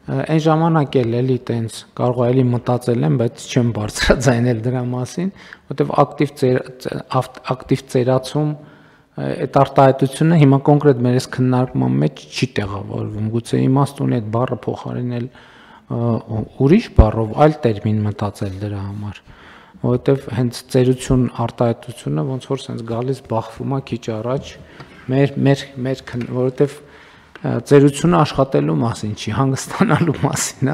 Այն ժամանակ էլի տենց կարող էլի մտածել եմ, բայց չեմ բարձրաձայնել դրա մասին, որտեվ ակտիվ ծերացում այդ արտահայտությունը հիմա կոնկրետ մեր այս քննարկման մեջ չի տեղավորվում, գուցե իմաստ ունի այդ բառը փոխարինել ուրիշ բառով, այլ տերմին մտածել դրա համար, որովհետև հենց ծերություն արտահայտությունը ոնց որ sense գալիս բախվում է քիչ առաջ մեր որովհետև ծերությունը աշխատելու մասին չի, հանգստանալու մասին է,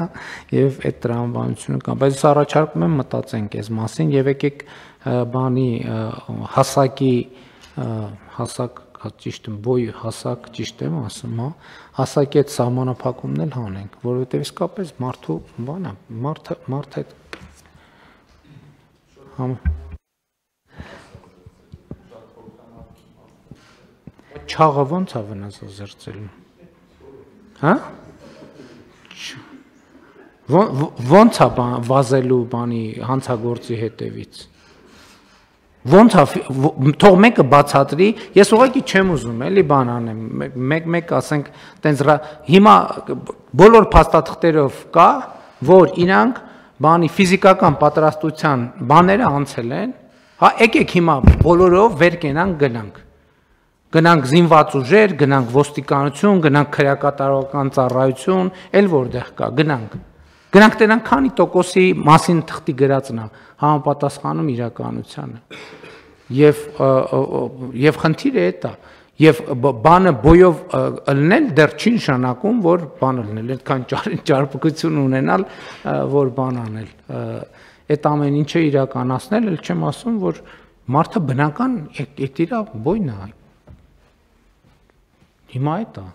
եւ այդ տրամաբանությունը կա, բայց առաջարկում եմ մտածենք այս մասին եւ եկեք բանի հասակ ճիշտ եմ, բոյ հասակ ճիշտ եմ ասում, հա, հասակի այդ սահմանափակումն էլ հանենք, որովհետեւ իսկապես մարդու բան է, մարդ այդ չաղը ոնց է վնասազերծելու Հա? Ոնց է վազելու բանի հանցագործի հետևից։ Ոնց է թող մեկը բացատրի, ես ուղղակի չեմ ուզում էլի բան անեմ, մեկ ասենք տենց հիմա բոլոր փաստաթղթերով կա, որ իրանք բանի ֆիզիկական պատրաստության բաները անցել են, հա եկեք հիմա բոլորով վեր կենանք գնանք զինված ուժեր, գնանք ոստիկանություն, գնանք քրեակատարողական ծառայություն, էլ որտեղ կա, գնանք տենանք քանի տոկոսի մասին թղթի գրածն է, համապատասխանում իրականությանը։ Եվ խնդիրը այդ է, եւ բանը բոյով ըլնել դեռ չի նշանակում, որ բան ըլնել, այդքան ճարպկություն ունենալ, որ բան անել։ Այդ ամեն ինչը իրականացնել, էլ չեմ ասում, որ մարդը բնական այդ իր բոյն է։ Հիմա այդ է։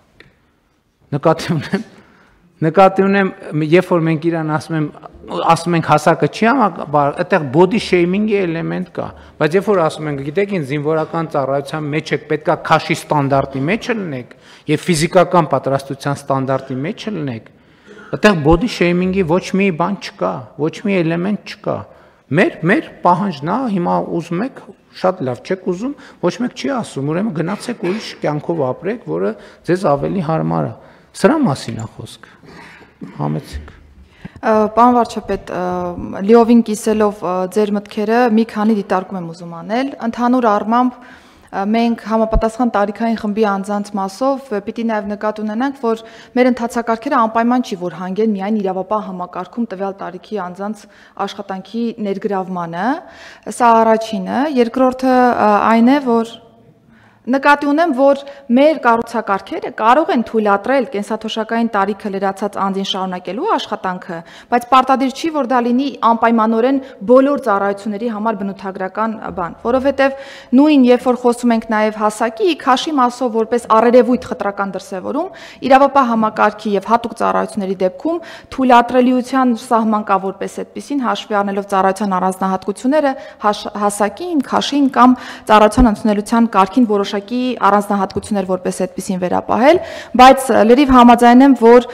Նկատի ունեմ, երբ որ մենք իրան ասում ենք հասակը չի համապատասխանում, այդտեղ body shaming-ի էլեմենտ կա, բայց երբ որ ասում ենք, գիտեք, ինձ զինվորական ծառայության մեջ եք պետքա քաշի ստանդարտի մեջ լինեք եւ ֆիզիկական պատրաստության ստանդարտի մեջ լինեք, այդտեղ body shaming-ի ոչ մի բան չկա, ոչ մի էլեմենտ չկա։ Մեր պահանջն է, հիմա ուզում եք շատ լավ չեք ուզում, ոչ մեկ չի ասում, ուրեմն գնացեք ուրիշ կյանքով ապրեք, որը ձեզ ավելի հարմար է։ Սրա մասին է խոսքը։ Համեցեք։ Պարոն վարչապետ, լիովին կիսելով ձեր մտքերը մի քանի դիտարկում եմ ուզում անել, ընդհանուր առմամբ մենք համապատասխան տարիքային խմբի անձանց մասով պիտի նաև նկատի ունենանք, որ մեր ընթացակարգերը անպայման չի, որ հանգեն միայն իրավապահ համակարգում տվյալ տարիքի անձանց աշխատանքի ներգրավմանը, սա առաջինը, երկրորդը այն է, որ նկատի ունեմ, որ մեր կառուցակարգերը կարող են թույլատրել կենսաթոշակային տարիքը լրացած անձին շարունակելու աշխատանքը, բայց պարտադիր չի, որ դա լինի անպայմանորեն բոլոր ծառայությունների համար բնութագրական բան, որովհետև նույն երբ որ խոսում ենք նաև հասակի, քաշի մասով որպես առերևույթ խտրական դրսևորում, իրավապահ համակարգի եւ հատուկ ծառայությունների դեպքում թույլատրելիության սահման կա որպես այդպեսին հաշվի առնելով ծառայության առանձնահատկությունները, հասակին, քաշին կամ ծառայության ընդունելության կարգին որոշակի առանձնահատկություններ որպես այդպեսին վերապահել, բայց լրիվ համաձայն եմ, որ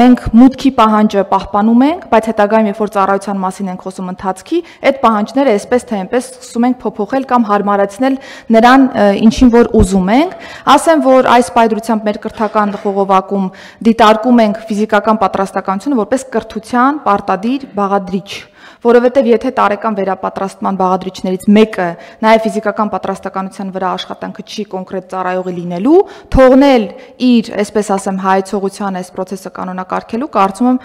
մենք մուտքի պահանջը պահպանում ենք, բայց հետագայում երբ որ ծառայության մասին ենք խոսում ընթացքի, այդ պահանջները այսպես թե այնպես սկսում ենք փոփոխել կամ հարմարացնել նրան, ինչին որ ուզում ենք, ասեմ, որ այս պայծրությամբ մեր կրթական խողովակում դիտարկում ենք ֆիզիկական պատրաստականությունը որպես կրթության պարտադիր բաղադրիչ, որովհետև եթե տարեկան վերապատրաստման բաղադրիչներից մեկը նաև ֆիզիկական պատրաստականության վրա աշխատանքը չի կոնկրետ ծառայողի լինելու, թողնել իր, այսպես ասեմ, հայեցողության այս process-ը կանոնակարգելու, կարծում եմ,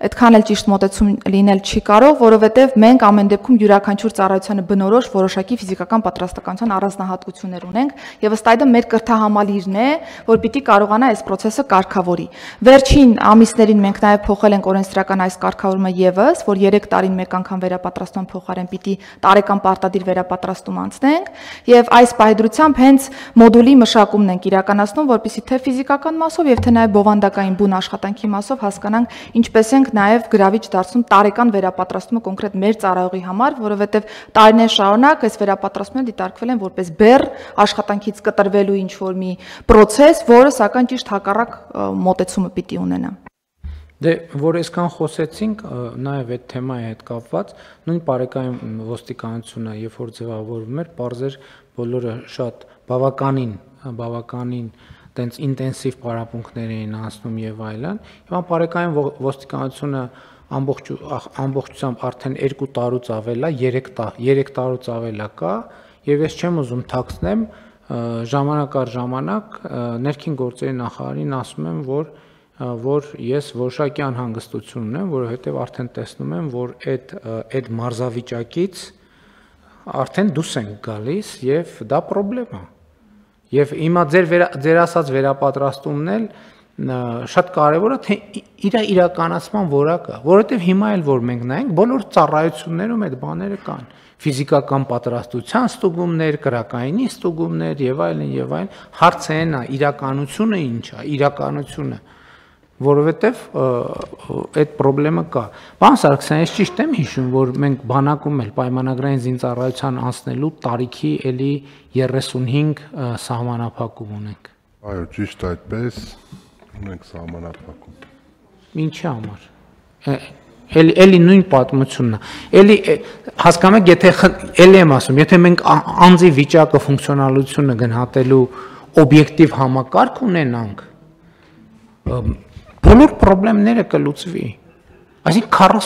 այդքան էլ ճիշտ մոտեցում լինել չի կարող, որովհետև մենք ամեն դեպքում յուրաքանչյուր ծառայությանը բնորոշ որոշակի ֆիզիկական պատրաստականության առանձնահատկություններ ունենք, եւ ըստ այդմ մեր կրթահամալիրն է, որ պիտի կարողանա այս process-ը կարգավորի։ Վերջին ամիսներին մենք նաև փոխել ենք օրենսդրական այս կարգավորումը եւս, որ 3 տարին մեկ անգամ վերապատրաստման փոխարեն պիտի տարեկան պարտադիր վերապատրաստում անցնենք եւ այս պայծրությամբ հենց մոդուլի մշակումն ենք իրականացնում, որպեսզի թե ֆիզիկական մասով եւ թե նաեւ բովանդակային բուն աշխատանքի մասով հասկանանք ինչպես ենք նաեւ գրավիչ դարձնում տարեկան վերապատրաստումը կոնկրետ մեր ծառայողի համար, որովհետեւ տարիներ շարունակ այս վերապատրաստումները դիտարկվել են որպես բեռ աշխատանքից կտրվելու ինչ որ մի process, որը սակայն ճիշտ հակառակ մոտեցումը պիտի ունենա։ Դե որ այսքան խոսեցինք, նաև այդ թեմայի հետ կապված, նույն բարեկային ոստիկանությունը, երբ որ ձևավորվում էր, պարզեր բոլորը շատ բավականին տենց ինտենսիվ պարապմունքներ էին անցնում եւ այլն։ Հիմա բարեկային ոստիկանությունը ամբողջությամբ արդեն 2 տարուց ավել է, 3 տարուց ավել է կա, եւ ես չեմ ուզում թաքցնեմ, ժամանակ առ ժամանակ ներքին գործերի նախարարին ասում եմ, որ ես որոշակի անհանգստություն ունեմ, որովհետեւ արդեն տեսնում եմ, որ այդ մարզավիճակից արդեն դուրս ենք գալիս եւ դա խնդրեմ է։ Եվ հիմա ձեր ասած վերապատրաստումն էլ շատ կարևոր է, թե իր իրականացման որակը, որովհետեւ հիմա էլ որ մենք նայենք, բոլոր ծառայություններում այդ բաները կան։ Ֆիզիկական պատրաստության ստուգումներ, կրակայինի ստուգումներ եւ այլն, հարցը այն է, իրականությունը ինչ է, իրականությունը, որովհետեւ այդ խնդրեմը կա։ Պարոն Սարգսյան, ես ճիշտ եմ հիշում, որ մենք բանակում էլ պայմանագրային զինծառայության անցնելու տարիքի էլի 35 սահմանափակում ունենք։ Այո, ճիշտ այդպես ունենք սահմանափակում։ Ինչի համար։ Էլի նույն պատմությունն է։ Էլի հասկանում եք, եթե էլի եմ ասում, եթե մենք անձի վիճակը ֆունկցիոնալությունը գնահատելու օբյեկտիվ համակարգ ունենանք, բոլոր խնդիրները կլուծվի։ Այսինքն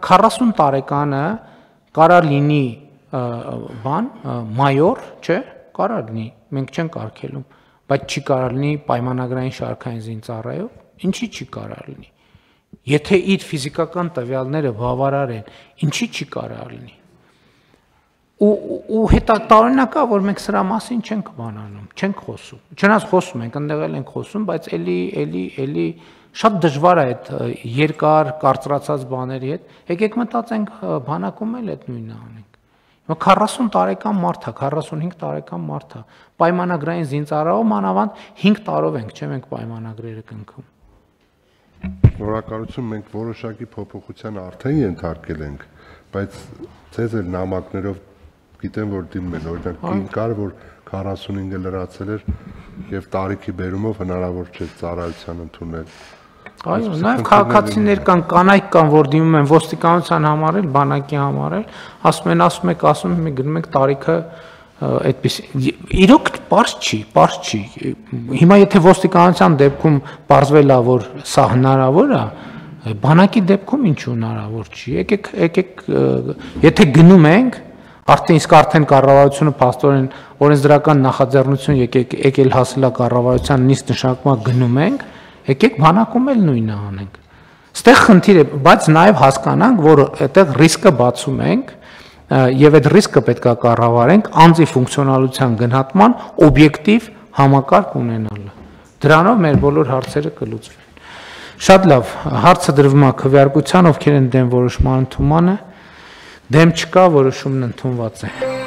40 տարեկանը կարա լինի մայոր, չէ՞, կարա լինի, մենք չենք արգելում, բայց չի կարա լինի պայմանագրային շարքային զինծառայող, ինչի չի կարա լինի։ Եթե իր ֆիզիկական տվյալները բավարար են, ինչի չի կարա լինի։ Ու հետաքրքրական է, որ մենք սրա մասին չենք բանանում, չենք խոսում։ Չնայած խոսում ենք, այնտեղ էլ ենք խոսում, բայց էլի շատ դժվար է այդ երկար կարծրացած բաների հետ։ Եկեք մտածենք բանակում էլ այդ նույնը անենք։ Հիմա 40 տարեկան մարդ է, 45 տարեկան մարդ է, պայմանագրային զինծառայող մանավանդ 5 տարով ենք, չէ՞ մենք պայմանագրերը կնքում։ Շնորհակալություն, մենք որոշակի փոփոխության արդեն ենթարկել ենք, բայց ցեզ էլ նամակներով գիտեմ, որ դիմում են, օրինակ կար, որ 45-ը լրացել էր եւ տարիքի բերումով հնարավոր չէ ծառայության ընդունել։ Այո, նաեւ քաղաքացիներ կան, կանայք կան, որ դիմում են ոստիկանության համար էլ, բանակի համար էլ, ասում եք, գնում եք տարիքը այդպես իրոք պարզ չի։ Հիմա եթե ոստիկանության դեպքում բարձվել է, որ սա հնարավոր է, բանակի դեպքում ինչու հնարավոր չի։ Եկեք, եթե գնում ենք, արդեն կառավարությունը փաստորեն օրենսդրական նախաձեռնություն եկել հասել է կառավարության նիստ նշանակման գնում ենք, եկեք բանակում էլ նույնը անենք։ Ստեղ խնդիր է, բայց նաև հասկանանք, որ այդտեղ ռիսկը բացում ենք եւ այդ ռիսկը պետք է կառավարենք անձի ֆունկցիոնալության գնահատման օբյեկտիվ համակարգ ունենալը։ Դրանով մեր բոլոր հարցերը կլուծվեն։ Շատ լավ, հարցը դրվում է քվեարկության, ովքեր են դեմ որոշման ընդունմանը, դեմ չկա, որոշումն ընդունված է։